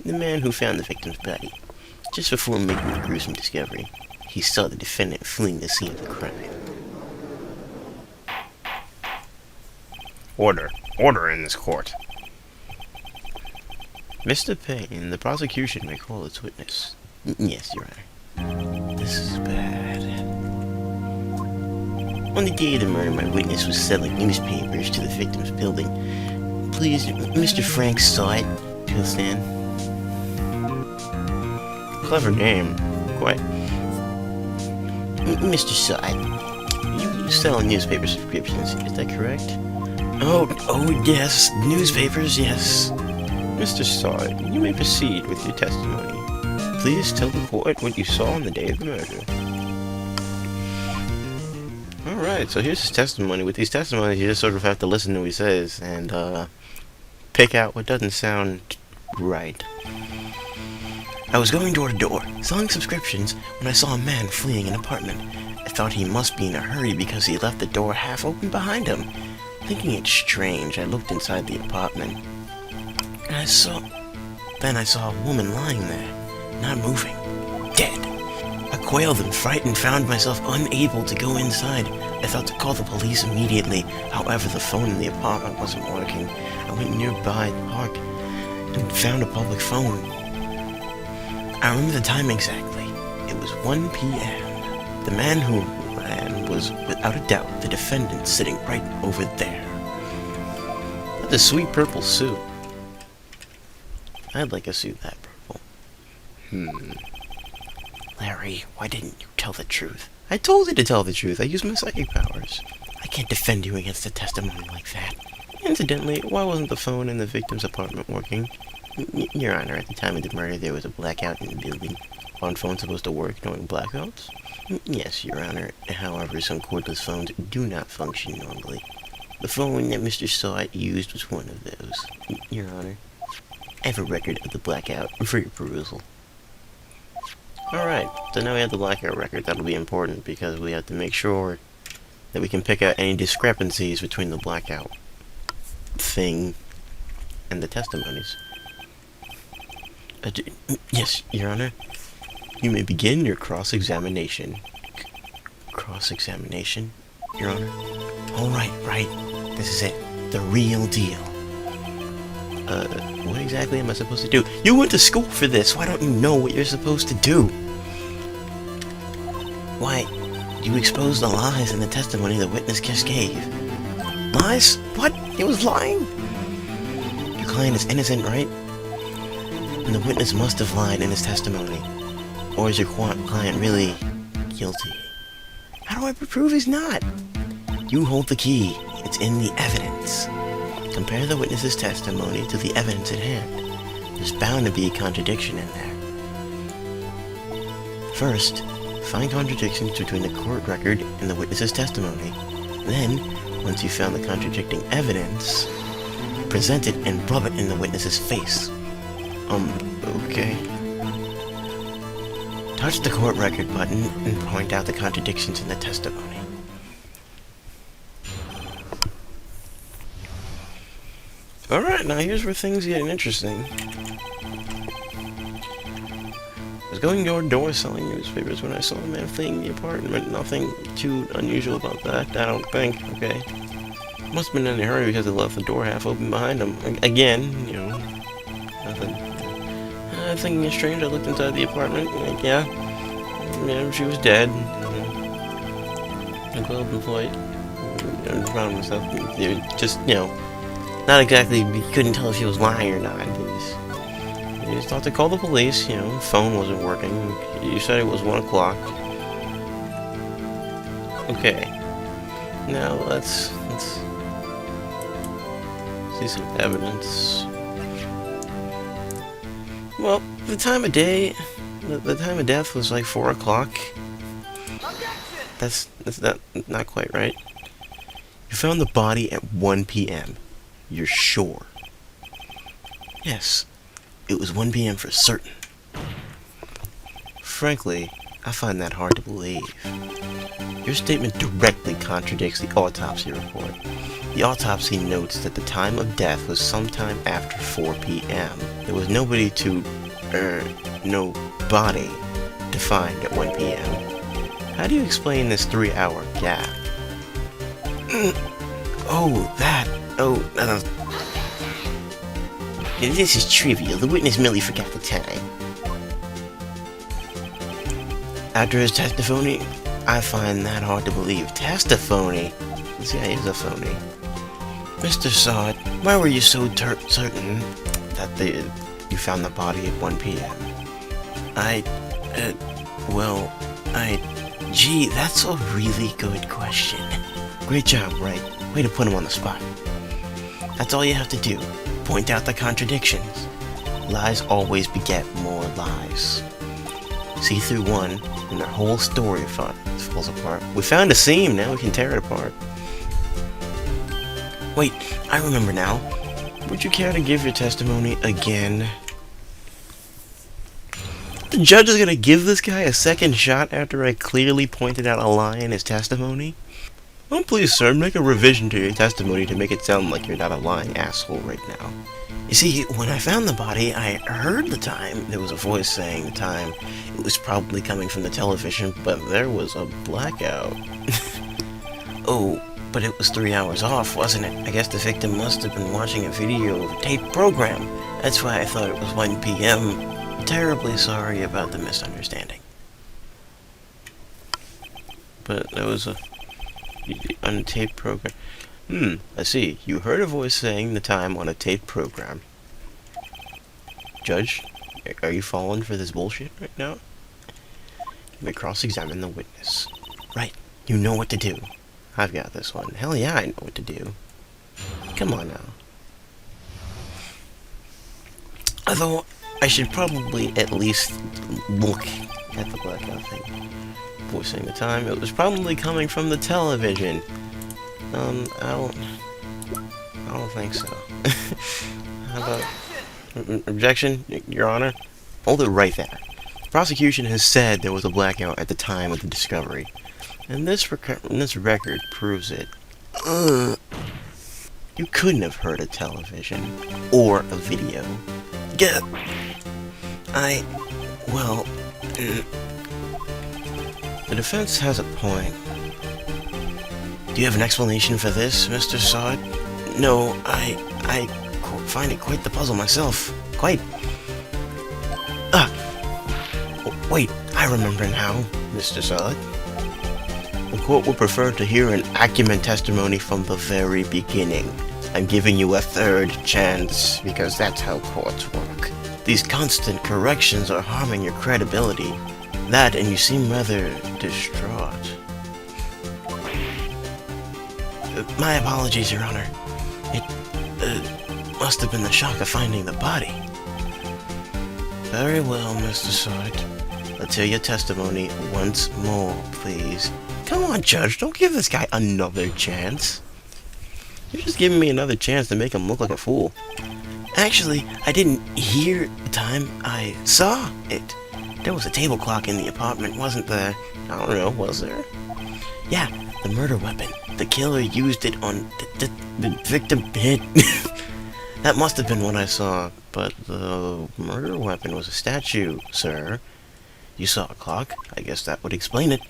the man who found the victim's body. Just before making the gruesome discovery, he saw the defendant fleeing the scene of the crime. Order. Order in this court. Mr. Payne, the prosecution may call its witness. Yes, Your Honor. This is bad. On the day of the murder, my witness was selling newspapers to the victim's building. Please, Mr. Frank saw it. He'll stand. Clever name. Quite. Mr. Side, you sell newspaper subscriptions, is that correct? Oh yes, newspapers, yes. Mr. Side, you may proceed with your testimony. Please tell the court what you saw on the day of the murder. Alright, so here's his testimony. With these testimonies, you just sort of have to listen to what he says and pick out what doesn't sound right. I was going door to door, selling subscriptions, when I saw a man fleeing an apartment. I thought he must be in a hurry because he left the door half open behind him. Thinking it strange, I looked inside the apartment, and I saw a woman lying there, not moving, dead. I quailed and frightened, found myself unable to go inside. I thought to call the police immediately. However, the phone in the apartment wasn't working. I went nearby the park and found a public phone. I remember the time exactly. It was 1 p.m. The man who ran was, without a doubt, the defendant sitting right over there. That's a sweet purple suit. I'd like a suit that purple. Larry, why didn't you tell the truth? I told you to tell the truth. I used my psychic powers. I can't defend you against a testimony like that. Incidentally, why wasn't the phone in the victim's apartment working? Your Honor, at the time of the murder, there was a blackout in the building. Aren't phones supposed to work during blackouts? Yes, Your Honor. However, some cordless phones do not function normally. The phone that Mr. Sawt used was one of those. Your Honor, I have a record of the blackout for your perusal. Alright, so now we have the blackout record. That'll be important because we have to make sure that we can pick out any discrepancies between the blackout thing and the testimonies. Yes, Your Honor. You may begin your cross-examination. Cross-examination, Your Honor? Alright, right. This is it. The real deal. What exactly am I supposed to do? You went to school for this! Why don't you know what you're supposed to do? Why, you exposed the lies in the testimony the witness just gave. Lies? What? He was lying? Your client is innocent, right? And the witness must have lied in his testimony. Or is your client really guilty? How do I prove he's not? You hold the key. It's in the evidence. Compare the witness's testimony to the evidence at hand. There's bound to be a contradiction in there. First, find contradictions between the court record and the witness's testimony. Then, once you've found the contradicting evidence, present it and rub it in the witness's face. Okay. Touch the court record button and point out the contradictions in the testimony. Alright, now here's where things get interesting. I was going door to door selling newspapers when I saw a man fleeing the apartment. Nothing too unusual about that, I don't think. Okay. Must have been in a hurry because he left the door half open behind him. Again, you know, nothing. Thinking it's strange, I looked inside the apartment, like, yeah, she was dead. A glove employed. Around myself. Just, you know, not exactly, you couldn't tell if she was lying or not. You just thought to call the police, you know, phone wasn't working. You said it was 1 o'clock. Okay. Now let's see some evidence. Well, the time of day, the time of death was like 4 o'clock. That's not quite right. You found the body at 1 p.m. You're sure? Yes, it was 1 p.m. for certain. Frankly, I find that hard to believe. Your statement directly contradicts the autopsy report. The autopsy notes that the time of death was sometime after 4 p.m. There was no body to find at 1 p.m. How do you explain this 3-hour gap? This is trivial. The witness merely forgot the time. After his testimony, I find that hard to believe. Testimony? This guy is a phony. Mr. Sod, why were you so certain that you found the body at 1 p.m.? Gee, that's a really good question. Great job, Wright. Way to put him on the spot. That's all you have to do. Point out the contradictions. Lies always beget more lies. See through one, and their whole story falls apart. We found a seam, now we can tear it apart. Wait, I remember now. Would you care to give your testimony again? The judge is gonna give this guy a second shot after I clearly pointed out a lie in his testimony? Oh, please, sir, make a revision to your testimony to make it sound like you're not a lying asshole right now. You see, when I found the body, I heard the time. There was a voice saying the time. It was probably coming from the television, but there was a blackout. Oh, but it was 3 hours off, wasn't it? I guess the victim must have been watching a video of a taped program. That's why I thought it was 1 p.m. Terribly sorry about the misunderstanding. But that was on a taped program. I see. You heard a voice saying the time on a taped program. Judge, are you falling for this bullshit right now? You may cross-examine the witness. Right, you know what to do. I've got this one. Hell yeah, I know what to do. Come on now. Although, I should probably at least look at the blackout thing. Voice saying the time. It was probably coming from the television. I don't think so. How about objection, Your Honor? Hold it right there. The prosecution has said there was a blackout at the time of the discovery, and this record proves it. You couldn't have heard a television or a video. The defense has a point. Do you have an explanation for this, Mr. Sod? No, I find it quite the puzzle myself. Quite. Wait, I remember now, Mr. Sod. The court would prefer to hear an acumen testimony from the very beginning. I'm giving you a third chance, because that's how courts work. These constant corrections are harming your credibility. That, and you seem rather distraught. My apologies, Your Honor. It must have been the shock of finding the body. Very well, Mr. Sod. Let's hear your testimony once more, please. Come on, Judge, don't give this guy another chance. You're just giving me another chance to make him look like a fool. Actually, I didn't hear the time. I saw it. There was a table clock in the apartment, wasn't there? I don't know, was there? Yeah, the murder weapon. The killer used it on the victim hit. That must have been what I saw, but the murder weapon was a statue, sir. You saw a clock. I guess that would explain it.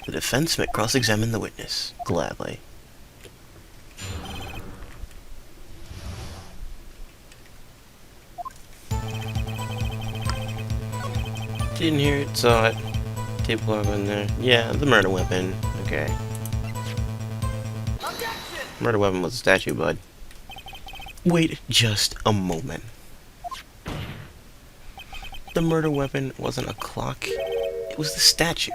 The defense may cross-examine the witness. Gladly. Didn't hear it, saw it. Tape clock on there. Yeah, the murder weapon. Okay. Murder weapon was a statue, bud. Wait just a moment. The murder weapon wasn't a clock. It was the statue.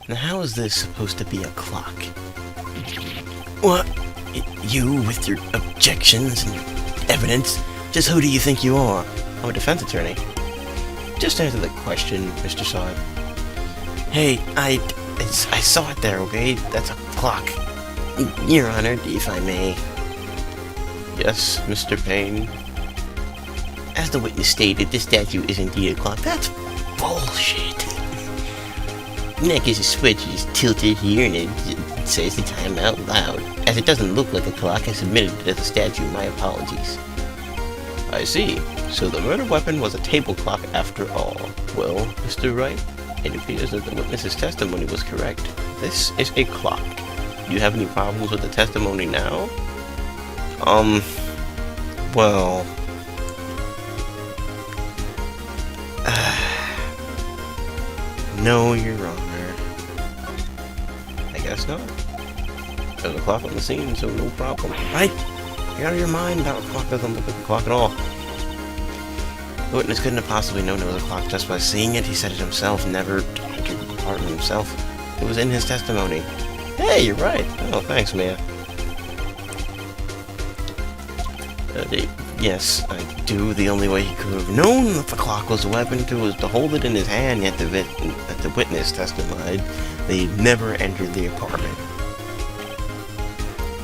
Now how is this supposed to be a clock? What? You with your objections and your evidence? Just who do you think you are? I'm a defense attorney. Just answer the question, Mr. Sod. Hey, I saw it there, okay? That's a clock. Your Honor, if I may. Yes, Mr. Payne. As the witness stated, this statue is indeed a clock. That's bullshit. Neck is a switch, you just tilt it here and it says the time out loud. As it doesn't look like a clock, I submitted it as a statue. My apologies. I see. So the murder weapon was a table clock after all. Well, Mr. Wright, it appears that the witness's testimony was correct. This is a clock. Do you have any problems with the testimony now? Well... No, Your Honor. I guess not. There's a clock on the scene, so no problem. Right? You're out of your mind. That clock doesn't look like a clock at all. The witness couldn't have possibly known it was a clock just by seeing it. He said it himself, never entered the apartment himself. It was in his testimony. Hey, you're right. Oh, thanks, Mia. Yes, I do. The only way he could have known that the clock was a weapon was to hold it in his hand, yet the witness testified they never entered the apartment.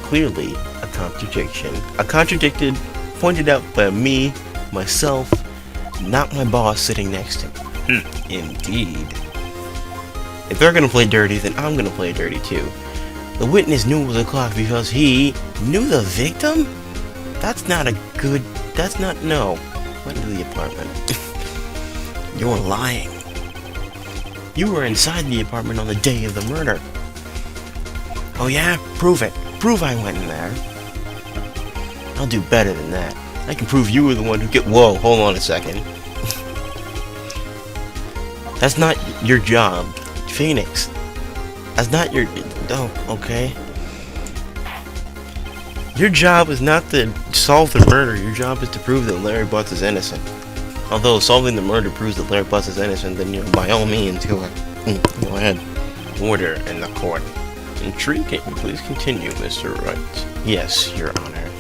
Clearly, a contradiction. A contradicted, pointed out by me, myself, not my boss sitting next to him. Indeed. If they're gonna play dirty, then I'm gonna play dirty too. The witness knew it was a clock because he knew the victim? That's not a good... That's not... No. Went into the apartment. You're lying. You were inside the apartment on the day of the murder. Oh yeah? Prove it. Prove I went in there. I'll do better than that. I can prove you were the one who get... Whoa, hold on a second. That's not your job. Phoenix. That's not your... Oh, okay. Your job is not to solve the murder. Your job is to prove that Larry Butts is innocent. Although solving the murder proves that Larry Butts is innocent, then, you know, by all means, go ahead. Order in the court. Intriguing. Please continue, Mr. Wright. Yes, Your Honor.